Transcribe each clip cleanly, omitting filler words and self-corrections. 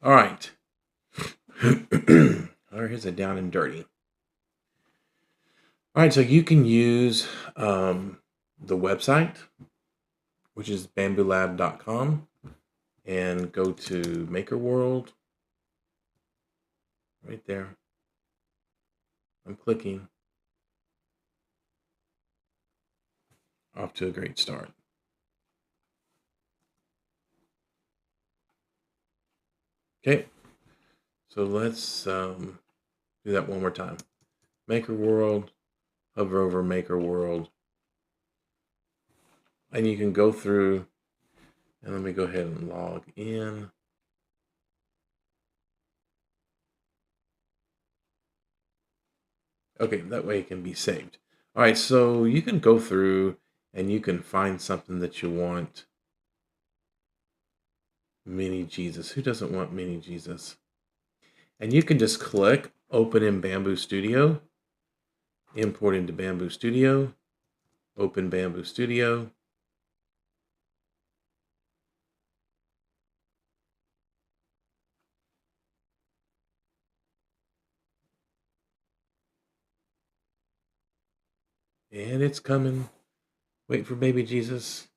All right. All right, here's a down and dirty. All right, so you can use the website, which is bambulab.com, and go to Maker World right there. I'm clicking. Off to a great start. Okay, so let's do that one more time. Maker World, hover over Maker World, and you can go through, and let me go ahead and log in. Okay, that way it can be saved. All right, so you can go through and you can find something that you want. Mini Jesus. Who doesn't want Mini Jesus? And you can just click open in Bambu Studio, import into Bambu Studio, open Bambu Studio. And it's coming. Wait for baby Jesus.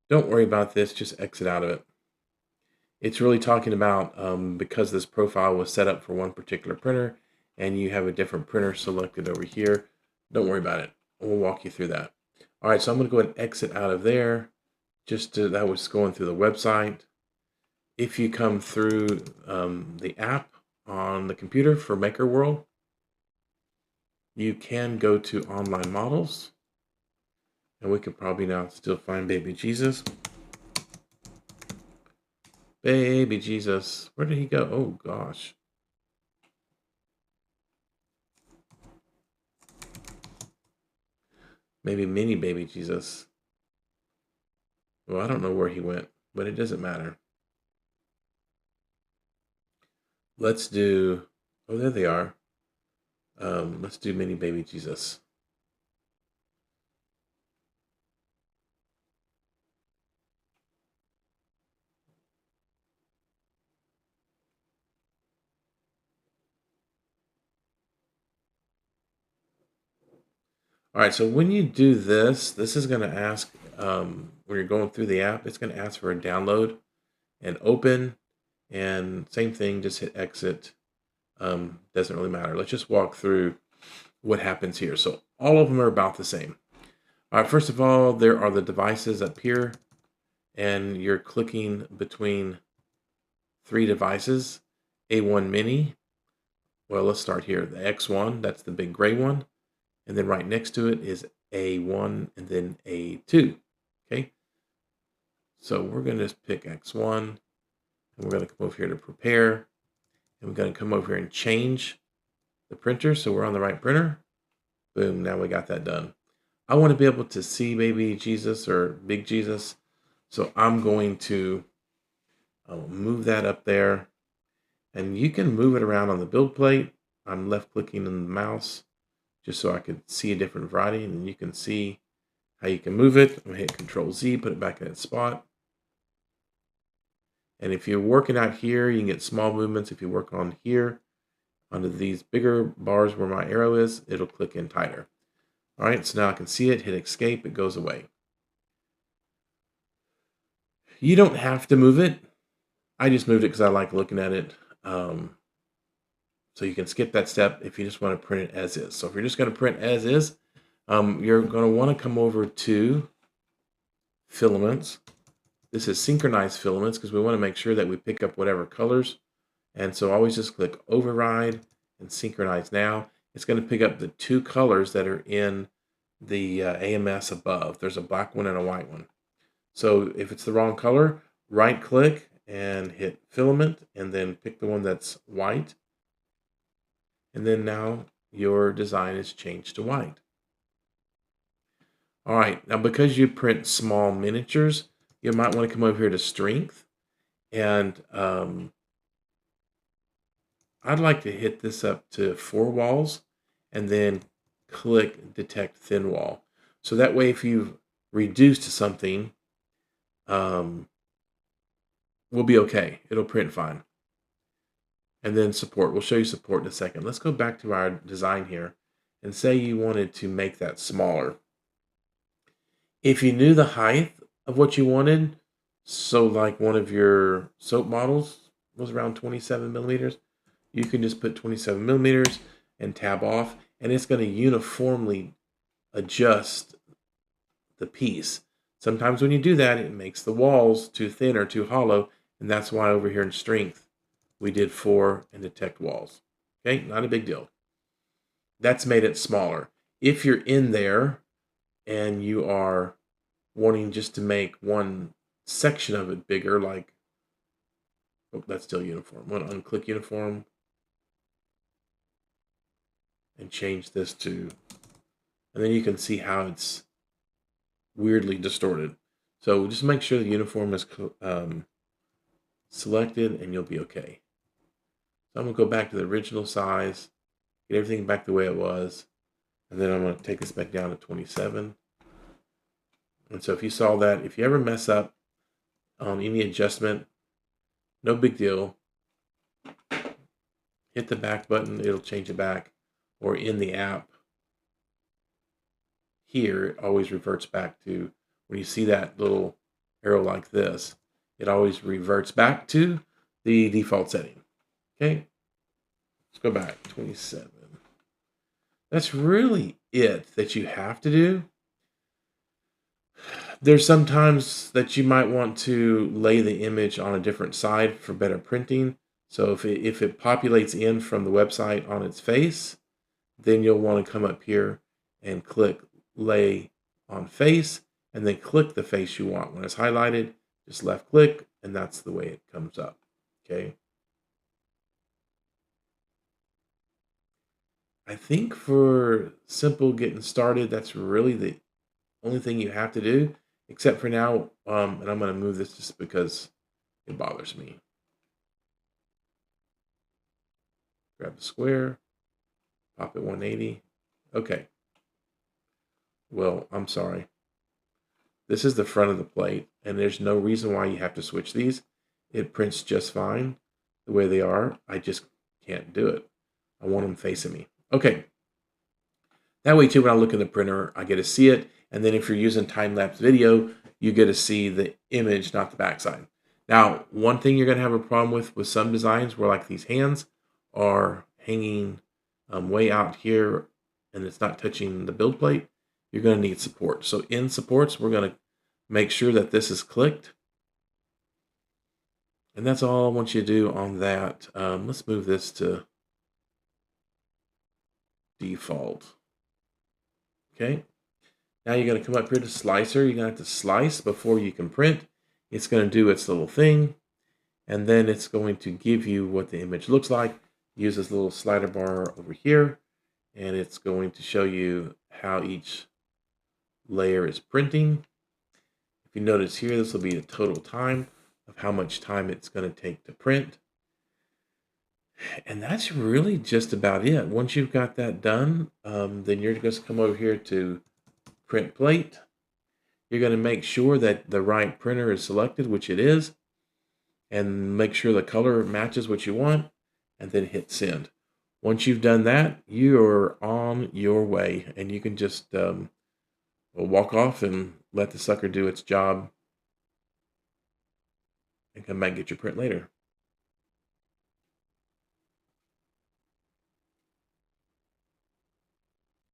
Don't worry about this, just exit out of it. It's really talking about because this profile was set up for one particular printer and you have a different printer selected over here. Don't worry about it. We'll walk you through that. All right, so I'm going to go ahead and exit out of there. That was going through the website. If you come through the app on the computer for Maker World, you can go to online models. And we could probably now still find baby Jesus. Baby Jesus. Where did he go? Oh, gosh. Maybe mini baby Jesus. Well, I don't know where he went, but it doesn't matter. Let's do... Oh, there they are. Let's do mini baby Jesus. All right, so when you do this is going to ask, when you're going through the app, it's going to ask for a download and open, and same thing, just hit exit. Doesn't really matter. Let's just walk through what happens here. So all of them are about the same. All right, first of all, there are the devices up here, and you're clicking between three devices. A1 Mini, well, let's start here. The X1, that's the big gray one. And then right next to it is A1 and then A2. Okay. So we're going to just pick X1 and we're going to come over here to prepare. And we're going to come over here and change the printer. So we're on the right printer. Boom. Now we got that done. I want to be able to see baby Jesus or big Jesus. So I'm going to move that up there. And you can move it around on the build plate. I'm left clicking on the mouse just so I could see a different variety, and then you can see how you can move it. I'm gonna hit Control Z, put it back in its spot. And if you're working out here, you can get small movements. If you work on here, under these bigger bars where my arrow is, it'll click in tighter. All right, so now I can see it, hit escape, it goes away. You don't have to move it. I just moved it because I like looking at it. So you can skip that step if you just want to print it as is. So if you're just going to print as is, you're going to want to come over to filaments. This is synchronized filaments because we want to make sure that we pick up whatever colors. And so always just click override and synchronize now. It's going to pick up the two colors that are in the AMS above. There's a black one and a white one. So if it's the wrong color, right click and hit filament and then pick the one that's white. And then now your design is changed to white. All right, now because you print small miniatures, you might want to come over here to strength. And I'd like to hit this up to 4 walls and then click detect thin wall. So that way if you've reduced something, we'll be okay. It'll print fine. and then support. We'll show you support in a second. Let's go back to our design here and say you wanted to make that smaller. If you knew the height of what you wanted, so like one of your soap models was around 27 millimeters, you can just put 27 millimeters and tab off, and it's going to uniformly adjust the piece. Sometimes when you do that, it makes the walls too thin or too hollow, and that's why over here in strength, we did 4 and detect walls. Okay, not a big deal. That's made it smaller. If you're in there and you are wanting just to make one section of it bigger, like, oh, that's still uniform. I'm going to unclick uniform and change this to, and then you can see how it's weirdly distorted. So just make sure the uniform is selected and you'll be okay. So I'm going to go back to the original size, get everything back the way it was, and then I'm going to take this back down to 27. And so if you saw that, if you ever mess up on any adjustment, no big deal. Hit the back button, it'll change it back. Or in the app, here, it always reverts back to, when you see that little arrow like this, it always reverts back to the default setting. Okay, let's go back, 27. That's really it that you have to do. There's sometimes that you might want to lay the image on a different side for better printing. So if it populates in from the website on its face, then you'll want to come up here and click lay on face, and then click the face you want. When it's highlighted, just left click, and that's the way it comes up. Okay. I think for simple getting started, that's really the only thing you have to do, except for now, and I'm going to move this just because it bothers me. Grab the square, pop it 180. Okay. Well, I'm sorry. This is the front of the plate, and there's no reason why you have to switch these. It prints just fine the way they are. I just can't do it. I want them facing me. Okay. That way, too, when I look in the printer, I get to see it. And then if you're using time-lapse video, you get to see the image, not the backside. Now, one thing you're going to have a problem with some designs where like these hands are hanging way out here and it's not touching the build plate, you're going to need support. So in supports, we're going to make sure that this is clicked. And that's all I want you to do on that. Let's move this to default. Okay. Now you're going to come up here to slicer. You're going to have to slice before you can print. It's going to do its little thing. And then it's going to give you what the image looks like. Use this little slider bar over here. And it's going to show you how each layer is printing. If you notice here, this will be the total time of how much time it's going to take to print. And that's really just about it. Once you've got that done, then you're just come over here to print plate. You're going to make sure that the right printer is selected, which it is, and make sure the color matches what you want, and then hit send. Once you've done that, you're on your way, and you can just walk off and let the sucker do its job and come back and get your print later.